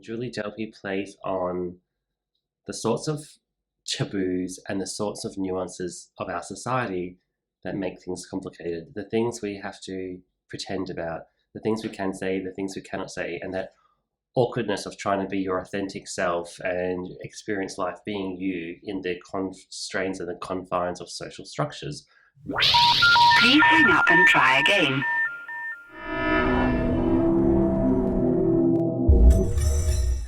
Julie Delpy plays on the sorts of taboos and the sorts of nuances of our society that make things complicated. The things we have to pretend about, the things we can say, the things we cannot say, and that awkwardness of trying to be your authentic self and experience life being you in the constraints and the confines of social structures. Please hang up and try again.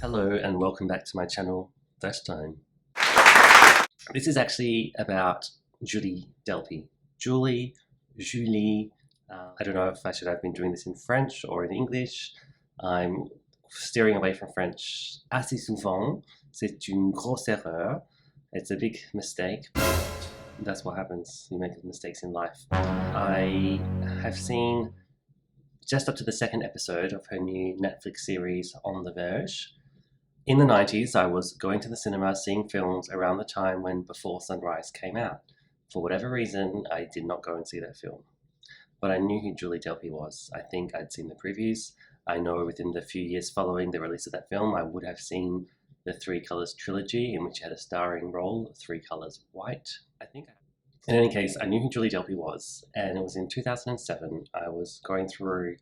Hello and welcome back to my channel, First Time. This is actually about Julie Delpy. Julie, I don't know if I should have been doing this in French or in English. I'm steering away from French assez souvent. C'est une grosse erreur. It's a big mistake. That's what happens. You make mistakes in life. I have seen just up to the second episode of her new Netflix series, On the Verge. In the 90s, I was going to the cinema seeing films around the time when Before Sunrise came out. For whatever reason, I did not go and see that film. But I knew who Julie Delpy was. I think I'd seen the previews. I know within the few years following the release of that film, I would have seen the Three Colors trilogy, in which she had a starring role of Three Colors White, I think. In any case, I knew who Julie Delpy was, and it was in 2007. I was going through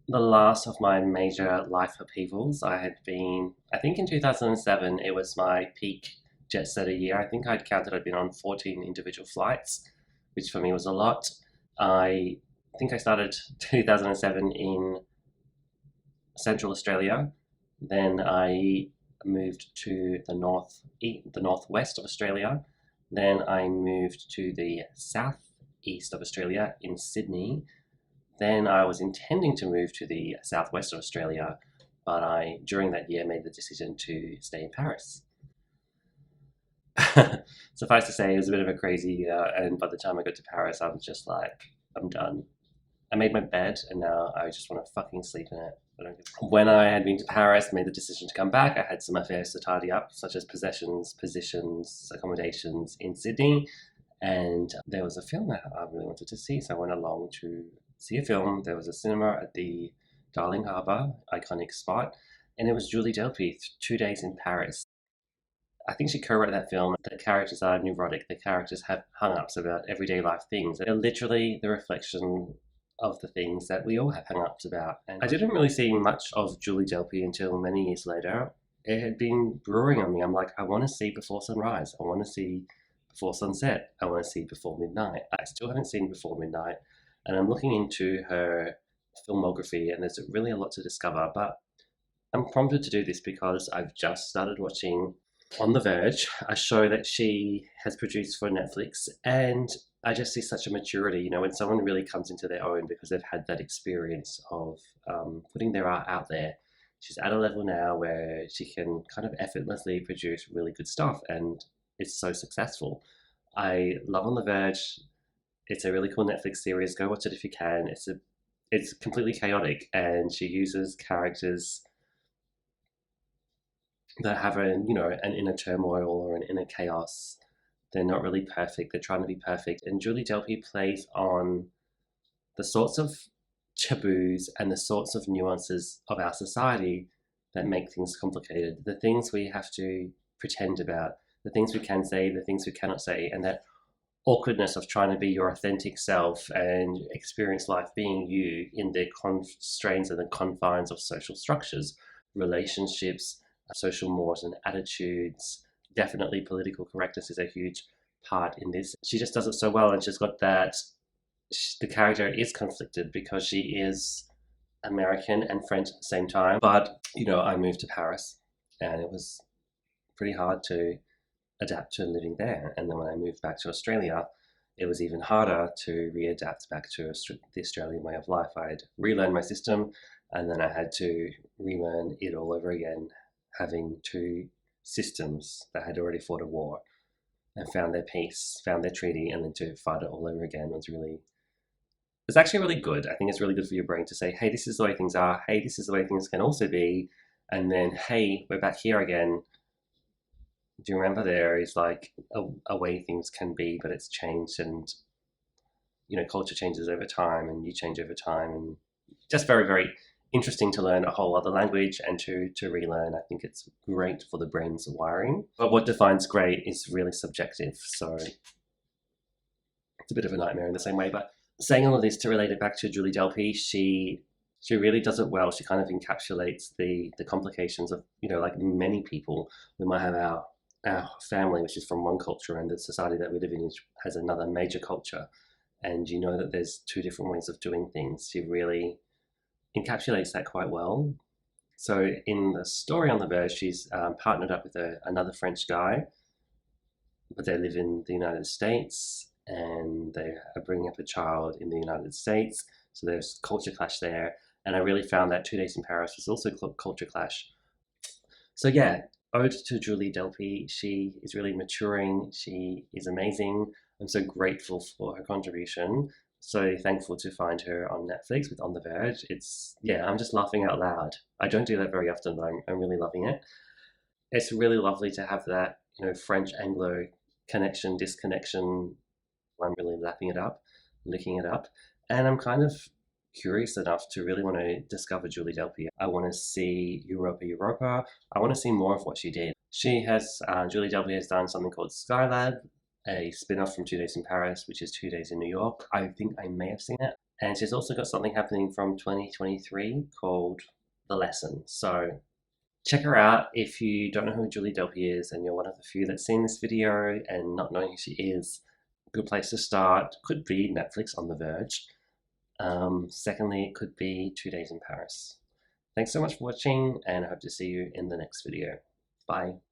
the last of my major life upheavals. I think in 2007, it was my peak jet setter year. I think I'd counted I'd been on 14 individual flights, which for me was a lot. I think I started 2007 in Central Australia. Then I moved to the northwest of Australia. Then I moved to the southeast of Australia in Sydney. Then I was intending to move to the southwest of Australia, but I, during that year, made the decision to stay in Paris. Suffice to say, it was a bit of a crazy year, and by the time I got to Paris, I was just like, I'm done. I made my bed, and now I just want to fucking sleep in it. When I had been to Paris, made the decision to come back, I had some affairs to tidy up, such as possessions, positions, accommodations in Sydney, and there was a film that I really wanted to see, so I went along to see a film. There was a cinema at the Darling Harbour, iconic spot, and it was Julie Delpy, 2 days in Paris. I think she co-wrote that film. The characters are neurotic. The characters have hang-ups about everyday life things. They're literally the reflection of the things that we all have hang-ups about. And I didn't really see much of Julie Delpy until many years later. It had been brewing on me. I'm like, I want to see Before Sunrise. I want to see Before Sunset. I want to see Before Midnight. I still haven't seen Before Midnight. And I'm looking into her filmography, and there's really a lot to discover. But I'm prompted to do this because I've just started watching On the Verge, a show that she has produced for Netflix, and I just see such a maturity, you know, when someone really comes into their own because they've had that experience of putting their art out there. She's at a level now where she can kind of effortlessly produce really good stuff, and it's so successful. I love On the Verge. It's a really cool Netflix series. Go watch it if you can. It's completely chaotic, and she uses characters that have an inner turmoil or an inner chaos. They're not really perfect. They're trying to be perfect. And Julie Delpy plays on the sorts of taboos and the sorts of nuances of our society that make things complicated. The things we have to pretend about, the things we can say, the things we cannot say, and that awkwardness of trying to be your authentic self and experience life being you in the constraints and the confines of social structures, relationships, social mores and attitudes. Definitely political correctness is a huge part in this. She just does it so well, and she's got that, the character is conflicted because she is American and French at the same time. But, I moved to Paris, and it was pretty hard to adapt to living there. And then when I moved back to Australia, it was even harder to readapt back to the Australian way of life. I had relearned my system, and then I had to relearn it all over again, having two systems that had already fought a war and found their peace, found their treaty, and then to fight it all over again it's actually really good. I think it's really good for your brain to say, hey, this is the way things are. Hey, this is the way things can also be. And then, hey, we're back here again. Do you remember there is like a way things can be, but it's changed, and culture changes over time, and you change over time, and just very, very interesting to learn a whole other language and to relearn. I think it's great for the brain's wiring. But what defines great is really subjective. So it's a bit of a nightmare in the same way. But saying all of this to relate it back to Julie Delpy, she really does it well. She kind of encapsulates the complications of, like many people, we might have our family, which is from one culture, and the society that we live in has another major culture. And that there's two different ways of doing things. She really encapsulates that quite well. So in the story On the Verge, she's partnered up with another French guy, but they live in the United States, and they are bringing up a child in the United States. So there's culture clash there. And I really found that 2 Days in Paris was also culture clash. So yeah, ode to Julie Delpy. She is really maturing. She is amazing. I'm so grateful for her contribution. So thankful to find her on Netflix with On the Verge. I'm just laughing out loud. I don't do that very often, but I'm really loving it. It's really lovely to have that, French Anglo connection, disconnection. I'm really lapping it up, looking it up. And I'm kind of curious enough to really want to discover Julie Delpy. I want to see Europa. I want to see more of what she did. Julie Delpy has done something called Skylab, a spin-off from 2 Days in Paris, which is 2 Days in New York. I think I may have seen it. And she's also got something happening from 2023 called The Lesson. So check her out if you don't know who Julie Delpy is and you're one of the few that's seen this video and not knowing who she is. A good place to start could be Netflix On the Verge. Secondly, it could be 2 Days in Paris. Thanks so much for watching, and I hope to see you in the next video. Bye.